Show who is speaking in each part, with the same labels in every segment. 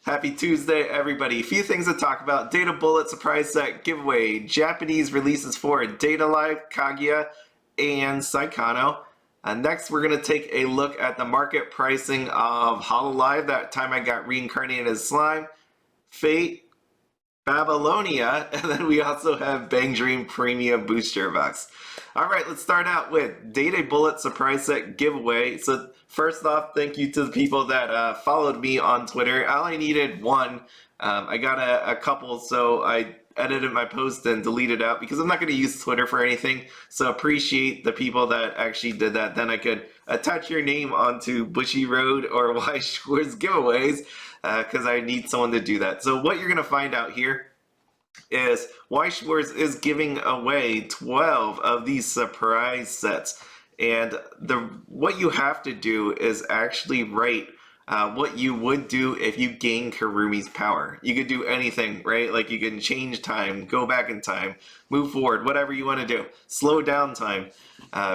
Speaker 1: Happy Tuesday, everybody. A few things to talk about. Data Bullet surprise set giveaway. Japanese releases for Data Live, Kaguya, and Saekano. Next, we're going to take a look at the market pricing of Hololive. That time I got Reincarnated as Slime, Fate, Babylonia, and then we also have Bang Dream Premium Booster Box. Alright, let's start out with Data Bullet surprise set giveaway. So first off, thank you to the people that followed me on Twitter. I only needed one. I got a couple, so I edited my post and deleted out because I'm not going to use Twitter for anything. So appreciate the people that actually did that. Then I could attach your name onto Bushy Road or Weiss Schwarz giveaways because I need someone to do that. So what you're going to find out here is Weiss Schwarz is giving away 12 of these surprise sets, and what you have to do is actually write what you would do if you gain Kurumi's power. You could do anything, right? Like you can change time, go back in time, move forward, whatever you want to do. Slow down time.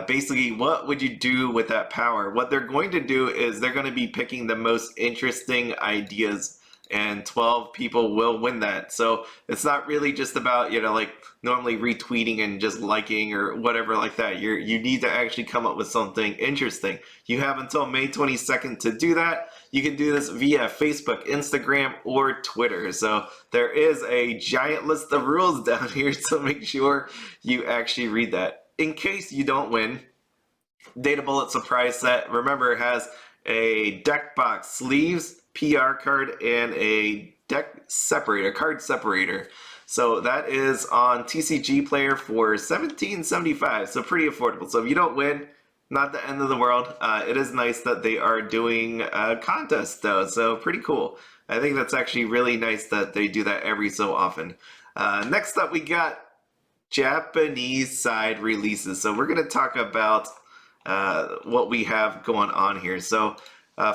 Speaker 1: Basically, what would you do with that power? What they're going to do is they're going to be picking the most interesting ideas, and 12 people will win that. So it's not really just about, like normally retweeting and just liking or whatever like that. You need to actually come up with something interesting. You have until May 22nd to do that. You can do this via Facebook, Instagram, or Twitter. So there is a giant list of rules down here, so make sure you actually read that. In case you don't win, Data Bullet surprise set, remember, it has a deck box, sleeves, PR card, and a deck separator, card separator. So that is on TCG Player for $17.75, so pretty affordable. So if you don't win, not the end of the world. It is nice that they are doing a contest though, so pretty cool. I think that's actually really nice that they do that every so often. Next up, we got Japanese side releases. So we're going to talk about what we have going on here. So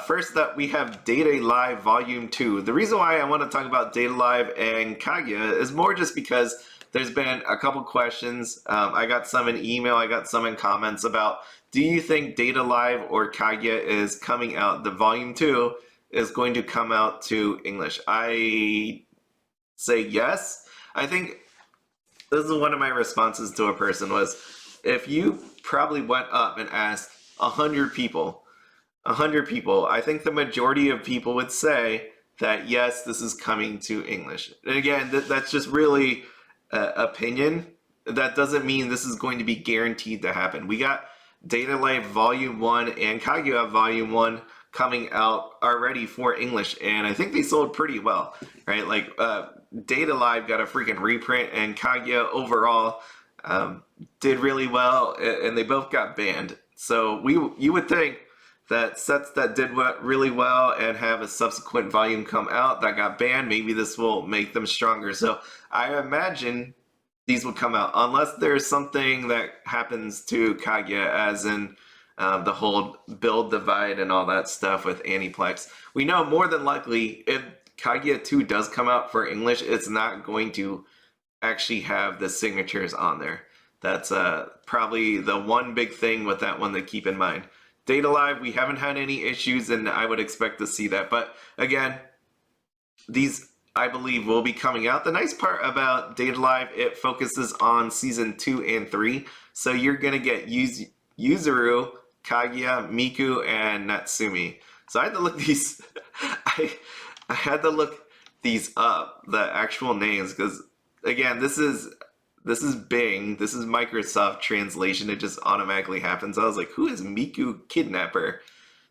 Speaker 1: first up, we have Data Live Volume 2. The reason why I want to talk about Data Live and Kaguya is more just because there's been a couple questions. I got some in email, I got some in comments about, do you think Data Live or Kaguya is coming out? The Volume 2 is going to come out to English. I say yes. I think this is one of my responses to a person was, if you probably went up and asked 100 people, I think the majority of people would say that yes, this is coming to English. And again, that's just really opinion. That doesn't mean this is going to be guaranteed to happen. We got Data Live Volume 1 and Kaguya Volume 1 coming out already for English, and I think they sold pretty well, right? Like Data Live got a freaking reprint, and Kaguya overall did really well, and they both got banned. So you would think that sets that did really well and have a subsequent volume come out that got banned, maybe this will make them stronger. So I imagine these will come out unless there's something that happens to Kaguya, as in the whole build divide and all that stuff with Aniplex. We know more than likely if Kaguya 2 does come out for English, it's not going to actually have the signatures on there. That's probably the one big thing with that one to keep in mind. Data Live, we haven't had any issues, and I would expect to see that. But again, these, I believe, will be coming out. The nice part about Data Live, it focuses on Season 2 and 3. So you're going to get Yuzuru, Kaguya, Miku, and Natsumi. So I had to look these, I had to look these up, the actual names, because again, this is Bing, this is Microsoft translation, it just automatically happens. I was like, who is Miku Kidnapper?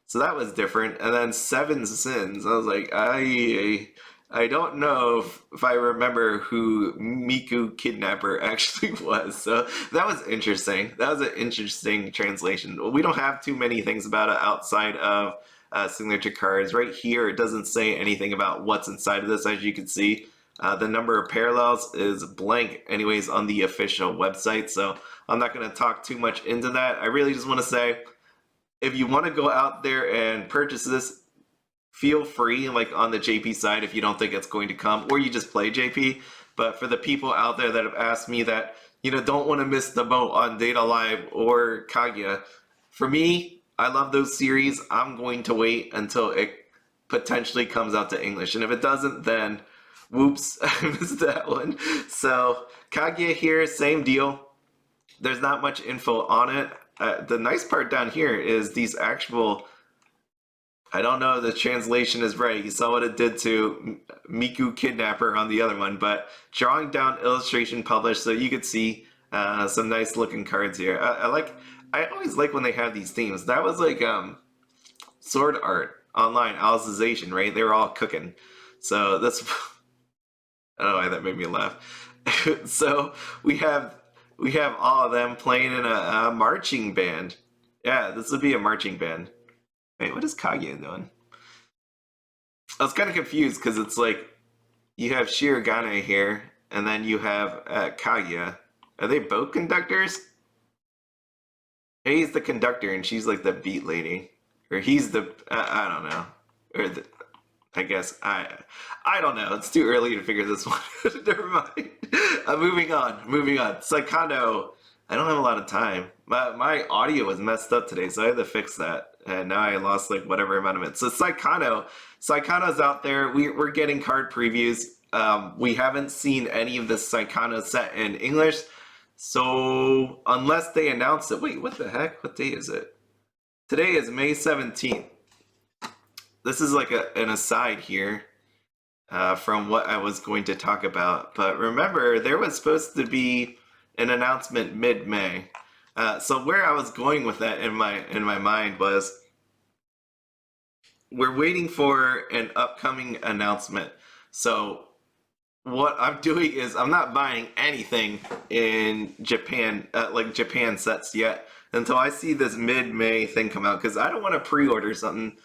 Speaker 1: So that was different. And then Seven Sins, I was like, I don't know if I remember who Miku Kidnapper actually was. So that was interesting. That was an interesting translation. We don't have too many things about it outside of signature cards. Right here, it doesn't say anything about what's inside of this, as you can see. The number of parallels is blank anyways on the official website, so I'm not going to talk too much into that. I really just want to say, if you want to go out there and purchase this, feel free, like on the JP side, if you don't think it's going to come, or you just play JP. But for the people out there that have asked me that, don't want to miss the boat on Data Live or Kaguya, for me, I love those series. I'm going to wait until it potentially comes out to English. And if it doesn't, then whoops, I missed that one. So Kaguya here, same deal. There's not much info on it. The nice part down here is these actual, I don't know if the translation is right. You saw what it did to Miku Kidnapper on the other one, but drawing down illustration published, so you could see some nice looking cards here. I always like when they have these themes. That was like sword art online, Alicization, right? They were all cooking. So that's, I don't know why that made me laugh. So we have all of them playing in a marching band. Yeah, this would be a marching band. Wait, what is Kaguya doing? I was kind of confused because it's like you have Shirogane here, and then you have Kaguya. Are they both conductors? He's the conductor, and she's like the beat lady, or he's the I don't know, or the, I guess I don't know. It's too early to figure this one. Never mind. Moving on. Saekano. I don't have a lot of time. My audio was messed up today, so I had to fix that. And now I lost like whatever amount of it. So Saekano's out there. We're getting card previews. We haven't seen any of the Saekano set in English. So unless they announce it, wait, what the heck? What day is it? Today is May 17th. This is like an aside here from what I was going to talk about. But remember, there was supposed to be an announcement mid-May. So where I was going with that in my mind was, we're waiting for an upcoming announcement. So what I'm doing is I'm not buying anything in Japan, like Japan sets yet, until I see this mid-May thing come out, because I don't want to pre-order something,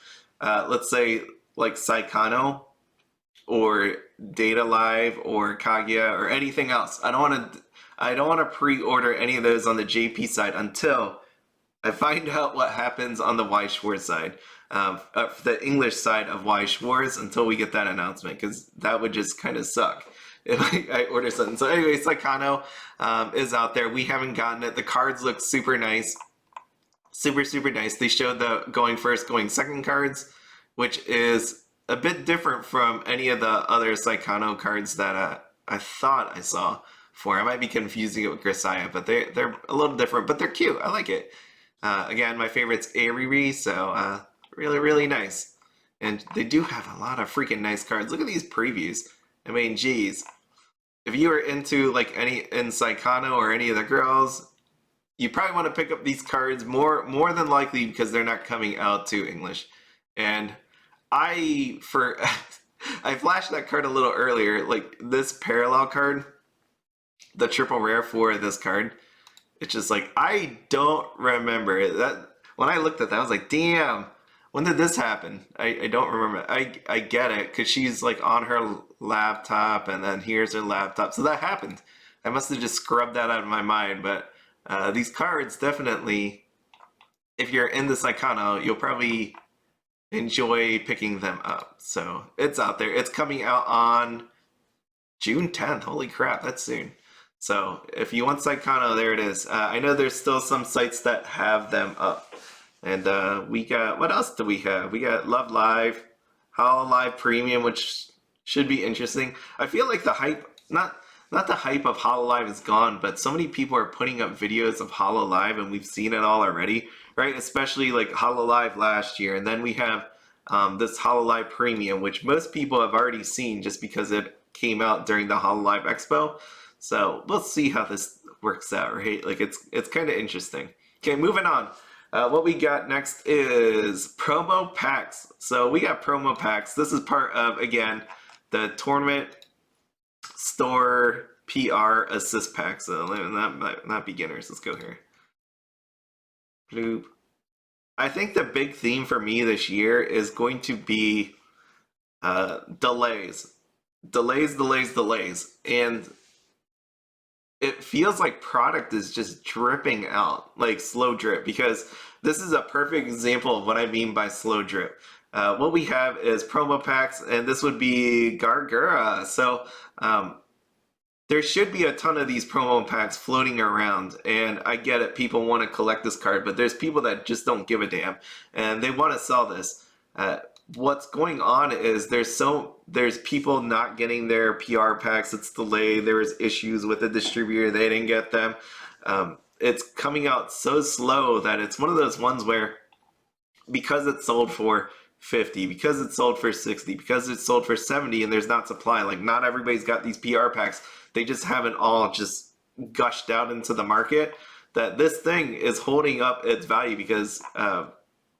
Speaker 1: let's say like Saekano or Data Live or Kaguya or anything else. I don't want to pre-order any of those on the JP side until I find out what happens on the Weiss Schwarz side, the English side of Weiss Schwarz, until we get that announcement, because that would just kind of suck if I order something. So anyway, Saekano is out there. We haven't gotten it. The cards look super nice. Super nice. They showed the going first, going second cards, which is a bit different from any of the other Saekano cards that I thought I saw before. I might be confusing it with Grisaya, but they're a little different, but they're cute. I like it. Again, my favorite's Ariri, so really nice. And they do have a lot of freaking nice cards. Look at these previews. I mean, geez. If you are into like any in Saekano or any of the girls, you probably want to pick up these cards more than likely, because they're not coming out to English. And I flashed that card a little earlier, like this parallel card, the triple rare for this card. It's just like, I don't remember that. When I looked at that, I was like, damn, when did this happen? I don't remember. I get it, because she's like on her laptop, and then here's her laptop. So that happened. I must have just scrubbed that out of my mind. But these cards definitely, if you're into Saekano, you'll probably enjoy picking them up. So it's out there. It's coming out on June 10th. Holy crap, that's soon. So if you want Saekano, there it is. I know there's still some sites that have them up. And we got, what else do we have? We got Love Live, Hololive Premium, which should be interesting. I feel like the hype, not the hype of Hololive is gone, but so many people are putting up videos of Hololive, and we've seen it all already, right? Especially like Hololive last year. And then we have this Hololive Premium, which most people have already seen just because it came out during the Hololive Expo. So we'll see how this works out, right? Like it's kind of interesting. Okay, moving on. What we got next is promo packs. So we got promo packs. This is part of, again, the tournament store PR assist pack. So not beginners. Let's go here. Bloop. I think the big theme for me this year is going to be delays. Delays. And it feels like product is just dripping out, like slow drip, because this is a perfect example of what I mean by slow drip. What we have is promo packs, and this would be Gawr Gura. So there should be a ton of these promo packs floating around, and I get it, people want to collect this card, but there's people that just don't give a damn, and they want to sell this. what's going on is there's people not getting their PR packs. It's delayed. There was issues with the distributor. They didn't get them. It's coming out so slow that it's one of those ones where, because it's sold for 50, because it's sold for 60, because it's sold for 70, and there's not supply, like not everybody's got these PR packs. They just haven't all just gushed out into the market, that this thing is holding up its value because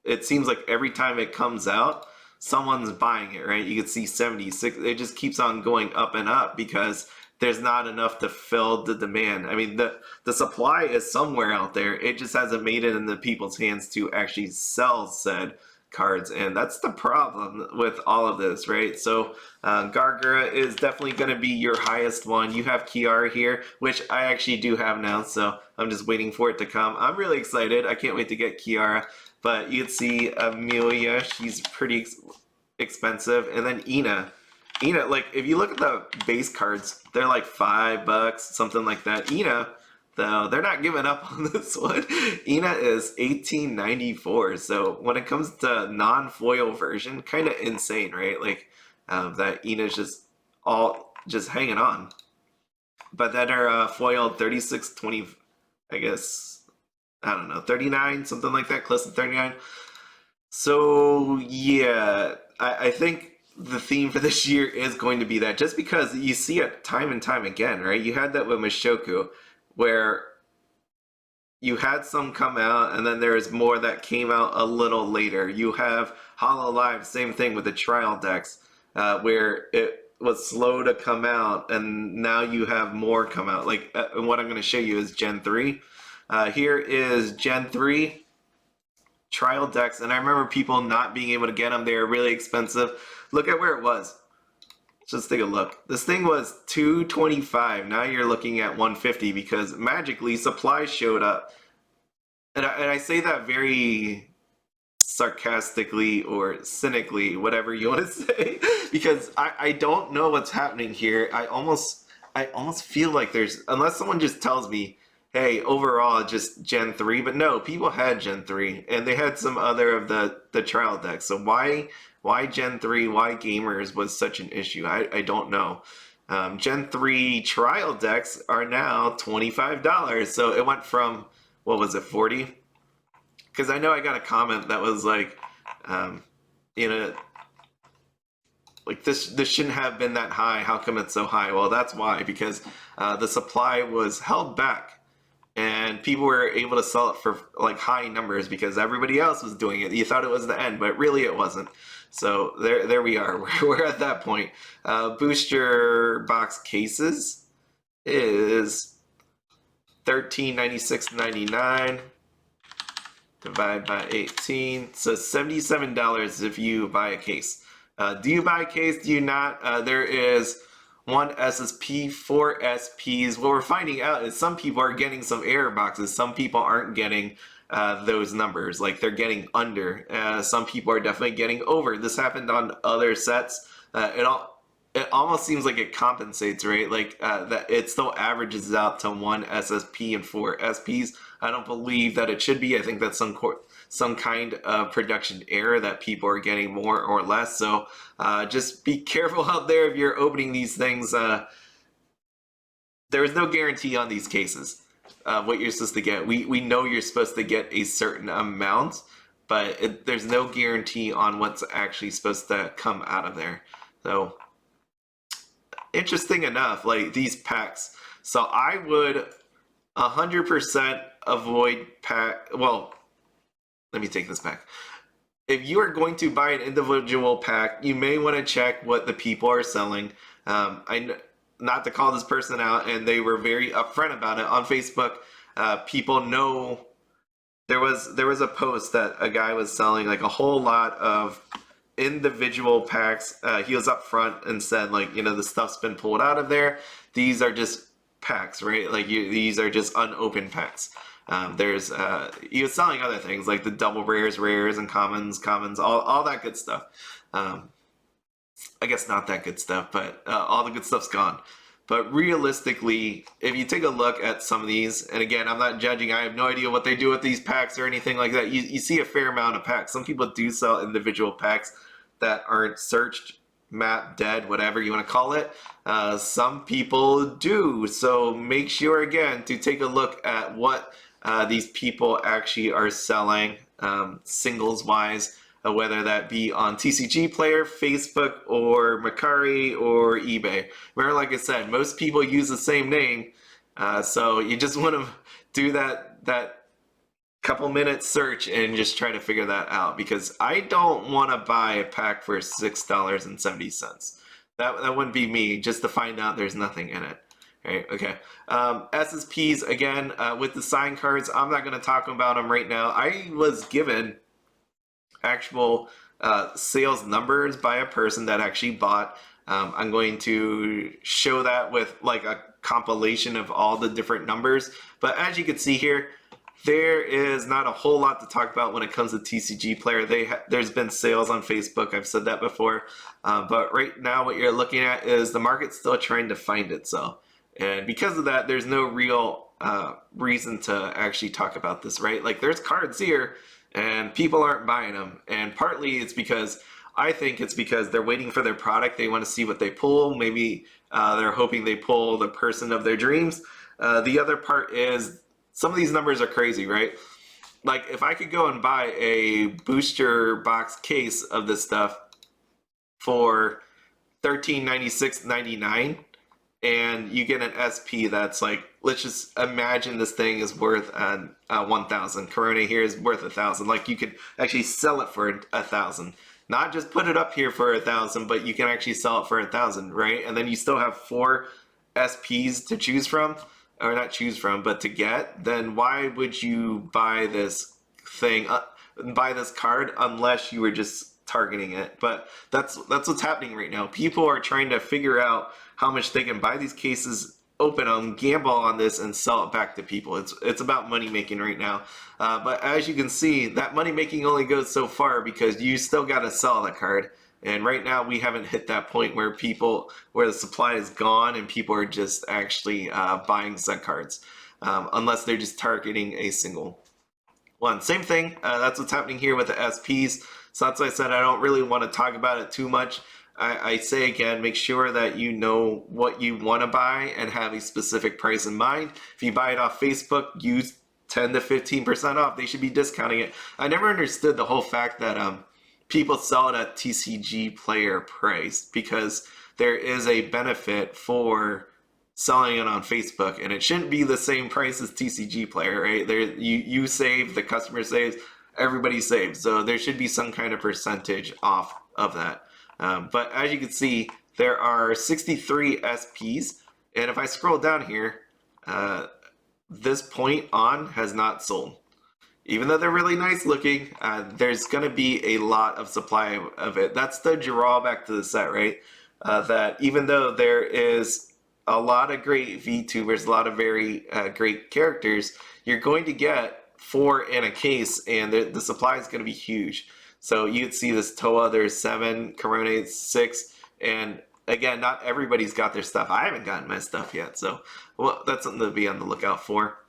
Speaker 1: it seems like every time it comes out, someone's buying it, right? You can see 76, it just keeps on going up and up because there's not enough to fill the demand. I mean, the supply is somewhere out there. It just hasn't made it into people's hands to actually sell said cards, and that's the problem with all of this, right? So Gawr Gura is definitely going to be your highest one. You have Kiara here, which I actually do have now, so I'm just waiting for it to come. I'm really excited. I can't wait to get Kiara. But you can see Amelia, she's pretty expensive, and then Ina, like if you look at the base cards, they're like $5, something like that. Ina, though, they're not giving up on this one. Ina is $18.94. So when it comes to non-foil version, kind of insane, right? Like that Ina's just hanging on. But then her foil 36.20, I guess, I don't know, 39, something like that, close to 39. So yeah, I think the theme for this year is going to be that, just because you see it time and time again, right? You had that with Mushoku, where you had some come out and then there's more that came out a little later. You have Hololive, same thing with the trial decks, where it was slow to come out and now you have more come out. Like what I'm going to show you is Gen 3. Here is Gen 3 trial decks, and I remember people not being able to get them. They were really expensive. Look at where it was. Just take a look. This thing was $225. Now you're looking at $150 because magically supply showed up. And I say that very sarcastically or cynically, whatever you want to say, because I don't know what's happening here. I almost feel like there's, unless someone just tells me, hey, overall just Gen 3, but no, people had Gen 3 and they had some other of the trial decks. So why Gen 3, why gamers was such an issue? I don't know. Gen 3 trial decks are now $25. So it went from, what was it, 40? Because I know I got a comment that was like, like this shouldn't have been that high. How come it's so high? Well, that's why, because the supply was held back. And people were able to sell it for like high numbers because everybody else was doing it. You thought it was the end, but really it wasn't. So there we are. We're at that point. Booster box cases is $13.96.99. Divide by 18. So $77 if you buy a case. Do you buy a case? Do you not? There is 1 SSP, 4 SPs. What we're finding out is some people are getting some error boxes. Some people aren't getting those numbers. Like they're getting under. Some people are definitely getting over. This happened on other sets. It almost seems like it compensates, right? Like that it still averages out to 1 SSP and 4 SPs. I don't believe that it should be. I think that's some kind of production error that people are getting more or less. So just be careful out there if you're opening these things. There is no guarantee on these cases what you're supposed to get. We know you're supposed to get a certain amount, but there's no guarantee on what's actually supposed to come out of there. So interesting enough, like these packs. So I would 100% avoid pack. Well, let me take this back. If you are going to buy an individual pack, you may want to check what the people are selling. Not to call this person out, and they were very upfront about it on Facebook. People know there was a post that a guy was selling like a whole lot of individual packs. He was upfront and said, like, the stuff's been pulled out of there. These are just packs, right? Like these are just unopened packs. He was selling other things like the double rares, and commons, all that good stuff. I guess not that good stuff, but all the good stuff's gone. But realistically, if you take a look at some of these, and again, I'm not judging, I have no idea what they do with these packs or anything like that. You see a fair amount of packs. Some people do sell individual packs that aren't searched, map, dead, whatever you want to call it. Some people do. So make sure, again, to take a look at what these people actually are selling singles-wise, whether that be on TCG Player, Facebook, or Mercari, or eBay. Remember, like I said, most people use the same name, so you just want to do that couple minute search and just try to figure that out, because I don't want to buy a pack for $6.70. That wouldn't be me, just to find out there's nothing in it. Right, okay. SSPs, again, with the sign cards, I'm not going to talk about them right now. I was given actual sales numbers by a person that actually bought. I'm going to show that with like a compilation of all the different numbers. But as you can see here, there is not a whole lot to talk about when it comes to TCG Player. There's been sales on Facebook. I've said that before. But right now what you're looking at is the market's still trying to find itself. And because of that, there's no real reason to actually talk about this, right? Like, there's cards here and people aren't buying them. And partly it's because, I think it's because they're waiting for their product. They want to see what they pull. Maybe they're hoping they pull the person of their dreams. The other part is some of these numbers are crazy, right? Like, if I could go and buy a booster box case of this stuff for $13.96.99, and you get an SP that's like, let's just imagine this thing is worth 1,000. Corona here is worth 1,000. Like, you could actually sell it for 1,000. Not just put it up here for 1,000, but you can actually sell it for 1,000, right? And then you still have 4 SPs to choose from, or not choose from, but to get. Then why would you buy this thing, buy this card, unless you were just targeting it? But that's what's happening right now. People are trying to figure out how much they can buy these cases, open them, gamble on this, and sell it back to people. It's about money making right now. But as you can see, that money making only goes so far, because you still got to sell the card. And right now we haven't hit that point where the supply is gone and people are just actually buying set cards, unless they're just targeting a single one. Same thing. That's what's happening here with the SPs. So that's why I said I don't really want to talk about it too much. I say again, make sure that you know what you want to buy and have a specific price in mind. If you buy it off Facebook, use 10 to 15% off. They should be discounting it. I never understood the whole fact that people sell it at TCG Player price, because there is a benefit for selling it on Facebook, and it shouldn't be the same price as TCG Player, right? You save, the customer saves, everybody saves. So there should be some kind of percentage off of that. But as you can see, there are 63 SPs, and if I scroll down here, this point on has not sold. Even though they're really nice looking, there's going to be a lot of supply of it. That's the drawback to the set, right? That even though there is a lot of great VTubers, a lot of very great characters, you're going to get 4 in a case, and the supply is going to be huge. So you can see this Toa, there's 7, Corona 6, and again, not everybody's got their stuff. I haven't gotten my stuff yet, so well, that's something to be on the lookout for.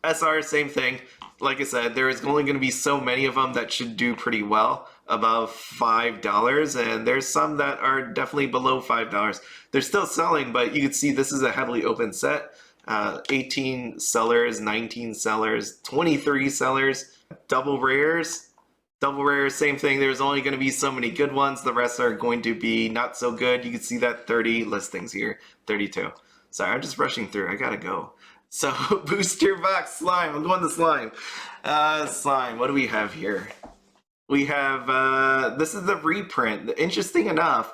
Speaker 1: SR, same thing. Like I said, there is only going to be so many of them that should do pretty well, above $5, and there's some that are definitely below $5. They're still selling, but you can see this is a heavily open set. 18 sellers, 19 sellers, 23 sellers, double rares. Double rares, same thing. There's only going to be so many good ones. The rest are going to be not so good. You can see that 30 listings here, 32. Sorry, I'm just rushing through. I gotta go. So, booster box slime. I'm going to slime. Slime, what do we have here? We have, this is the reprint. Interesting enough,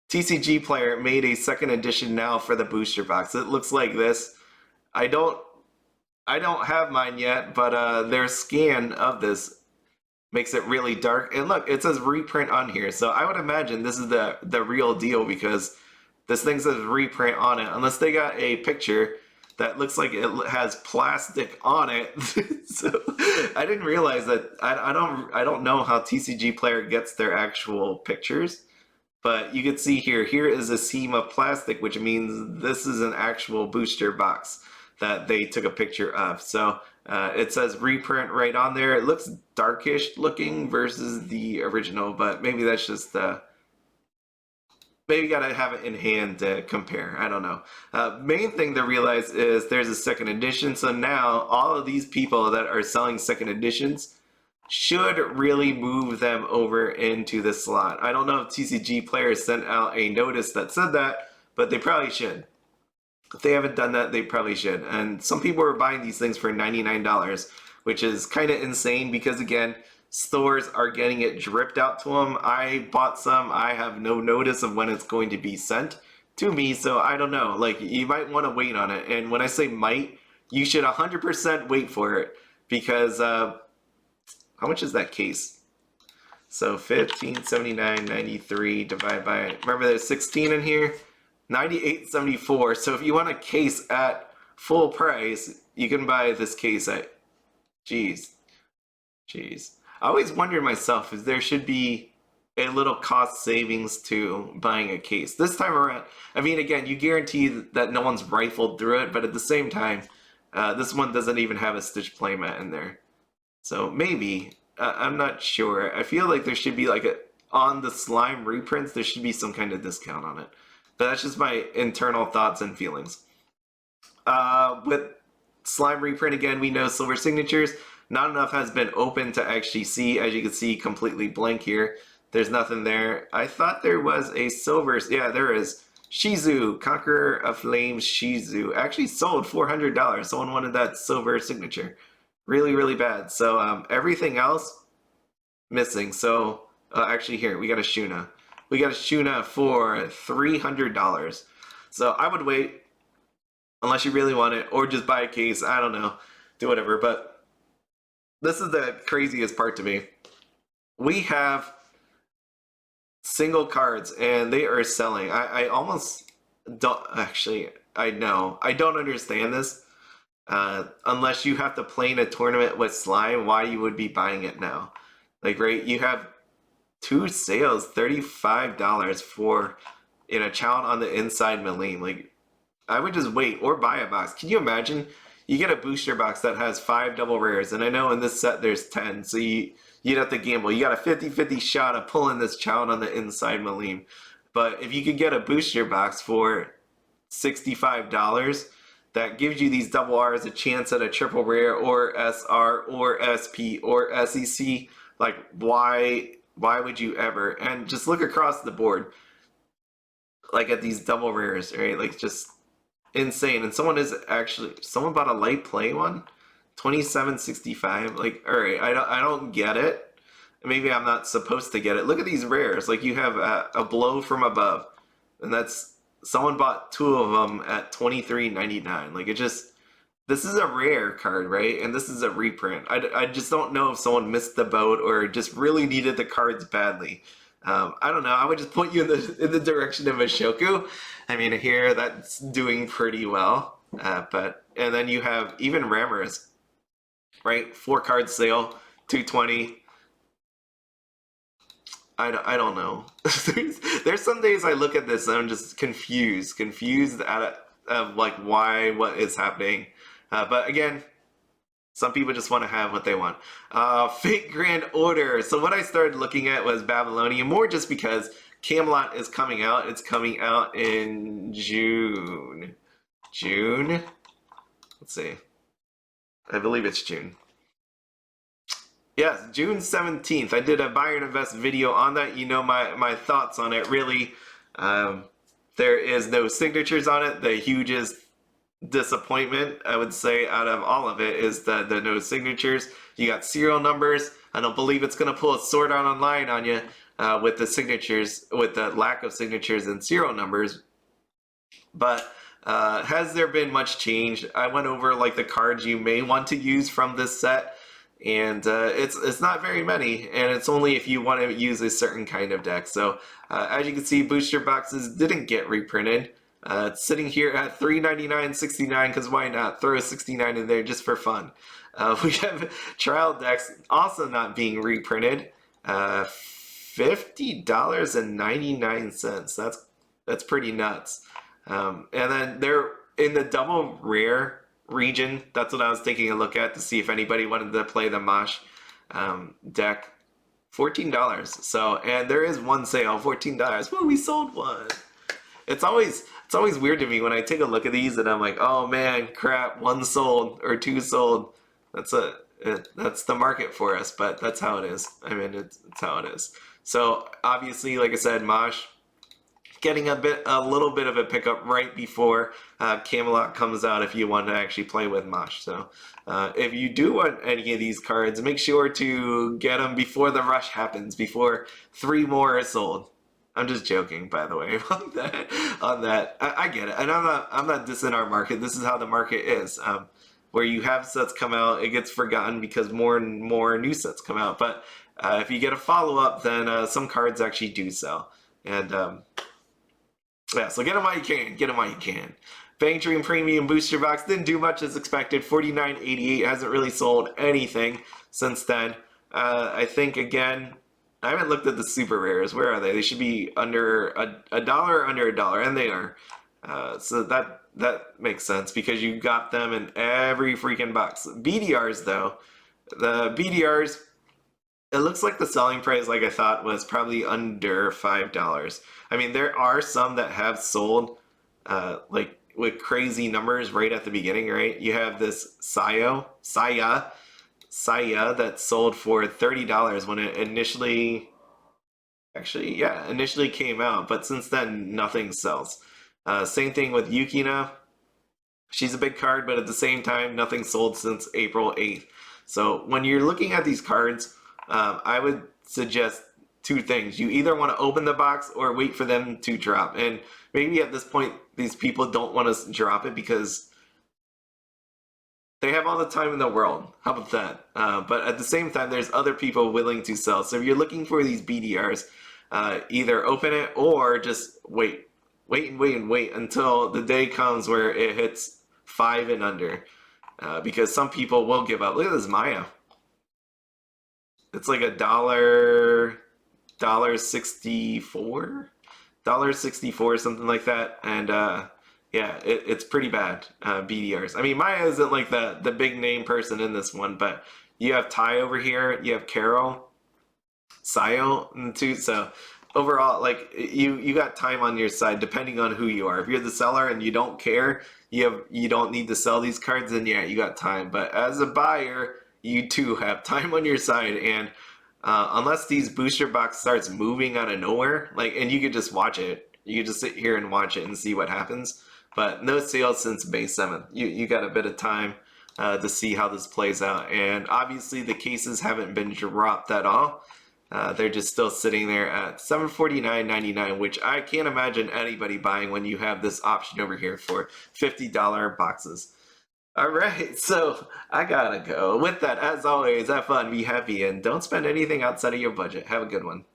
Speaker 1: TCG Player made a second edition now for the booster box. It looks like this. I don't have mine yet, but their scan of this makes it really dark. And look, it says reprint on here. So I would imagine this is the real deal, because this thing says reprint on it, unless they got a picture that looks like it has plastic on it. So I didn't realize that. I don't know how TCG Player gets their actual pictures, but you can see here is a seam of plastic, which means this is an actual booster box. that they took a picture of. So it says reprint right on there. It looks darkish looking versus the original, but maybe that's just maybe you gotta have it in hand to compare. I don't know. Main thing to realize is there's a second edition. So now all of these people that are selling second editions should really move them over into the slot. I don't know if TCG Players sent out a notice that said that, but they probably should. If they haven't done that, they probably should. And some people are buying these things for $99, which is kind of insane because, again, stores are getting it dripped out to them. I bought some. I have no notice of when it's going to be sent to me, so I don't know. Like, you might want to wait on it. And when I say might, you should 100% wait for it because how much is that case? So 1579.93 divided by, remember there's 16 in here? 98.74. So if you want a case at full price, you can buy this case at, jeez. I always wondered myself if there should be a little cost savings to buying a case. This time around, I mean, again, you guarantee that no one's rifled through it, but at the same time, this one doesn't even have a stitch playmat in there. So maybe, I'm not sure. I feel like there should be like on the slime reprints, there should be some kind of discount on it. But that's just my internal thoughts and feelings. With slime reprint, again, we know silver signatures. Not enough has been open to actually see. As you can see, completely blank here. There's nothing there. I thought there was a silver. Yeah, there is. Shizu, Conqueror of Flames Shizu. Actually sold $400. Someone wanted that silver signature. Really, really bad. So everything else missing. So actually here, we got a Shuna. We got a Shuna for $300. So I would wait unless you really want it, or just buy a case. I don't know. Do whatever. But this is the craziest part to me. We have single cards and they are selling. I almost don't actually. I know. I don't understand this. Unless you have to play in a tournament with slime, why you would be buying it now? Like, right, you have 2 sales, $35 for in a challenge on the inside Malim. Like, I would just wait or buy a box. Can you imagine? You get a booster box that has 5 double rares, and I know in this set there's 10, so you'd have to gamble. You got a 50-50 shot of pulling this challenge on the inside Malim. But if you could get a booster box for $65, that gives you these double R's a chance at a triple rare or SR or SP or SEC. Like, why would you ever? And just look across the board, like at these double rares, right? Like, just insane. And someone bought a light play one, 27.65. Like, all right, I don't get it. Maybe I'm not supposed to get it. Look at these rares. Like, you have a blow from above, and that's someone bought 2 of them at $23.99. Like, this is a rare card, right? And this is a reprint. I just don't know if someone missed the boat or just really needed the cards badly. I don't know. I would just point you in the direction of Ashoku. I mean, here that's doing pretty well. And then you have even Rammers, right? 4 card sale, $220. I don't know. There's some days I look at this and I'm just confused of like what is happening. But again, some people just want to have what they want. Fate Grand Order. So what I started looking at was Babylonia, more just because Camelot is coming out. It's coming out in June. June? Let's see. I believe it's June. Yes, June 17th. I did a buy and invest video on that. You know my thoughts on it. Really, there is no signatures on it. The hugest disappointment, I would say, out of all of it is the no signatures. You got serial numbers. I don't believe it's going to pull a Sword Art Online on you with the signatures, with the lack of signatures and serial numbers. But has there been much change? I went over like the cards you may want to use from this set. And it's not very many, and it's only if you want to use a certain kind of deck. So as you can see, booster boxes didn't get reprinted. It's sitting here at $3.99.69 because why not? Throw a 69 in there just for fun. We have trial decks also not being reprinted. $50.99. That's pretty nuts. And then they're in the double rare region. That's what I was taking a look at to see if anybody wanted to play the Mosh deck. $14. So, and there is one sale, $14. Well, we sold one. It's always weird to me when I take a look at these and I'm like, oh man, crap, one sold or two sold. That's the market for us, but that's how it is. I mean, it's how it is. So obviously, like I said, Mosh getting a little bit of a pickup right before Camelot comes out if you want to actually play with Mosh. So if you do want any of these cards, make sure to get them before the rush happens, before 3 more are sold. I'm just joking, by the way, on that. I get it, and I'm not dissing our market. This is how the market is. Where you have sets come out, it gets forgotten because more and more new sets come out. But if you get a follow-up, then some cards actually do sell. And yeah, so get them while you can. Get them while you can. Bang Dream Premium Booster Box didn't do much as expected. $49.88, hasn't really sold anything since then. I think, again, I haven't looked at the super rares. Where are they? They should be under a dollar, under $1, and they are. So that makes sense because you got them in every freaking box. BDRs, though, the BDRs, it looks like the selling price, like I thought, was probably under $5. I mean, there are some that have sold, like with crazy numbers right at the beginning, right? You have this Saya that sold for $30 when it initially came out, but since then nothing sells. Same thing with Yukina. She's a big card, but at the same time nothing sold since April 8th. So when you're looking at these cards, I would suggest 2 things. You either want to open the box or wait for them to drop, and maybe at this point these people don't want to drop it because they have all the time in the world. How about that? But at the same time, there's other people willing to sell. So if you're looking for these BDRs, either open it or just wait until the day comes where it hits 5 and under. Because some people will give up. Look at this Maya. It's like $1.64, something like that. And yeah, it's pretty bad, BDRs. I mean, Maya isn't like the big name person in this one, but you have Ty over here, you have Carol, Sayo, too. So overall, like, you got time on your side depending on who you are. If you're the seller and you don't care, you don't need to sell these cards, then yeah, you got time. But as a buyer, you too have time on your side, and unless these booster box starts moving out of nowhere, like, and you could just watch it, you could just sit here and watch it and see what happens. But no sales since May 7th. You got a bit of time to see how this plays out. And obviously the cases haven't been dropped at all. They're just still sitting there at $749.99, which I can't imagine anybody buying when you have this option over here for $50 boxes. All right, so I gotta go. With that, as always, have fun, be happy, and don't spend anything outside of your budget. Have a good one.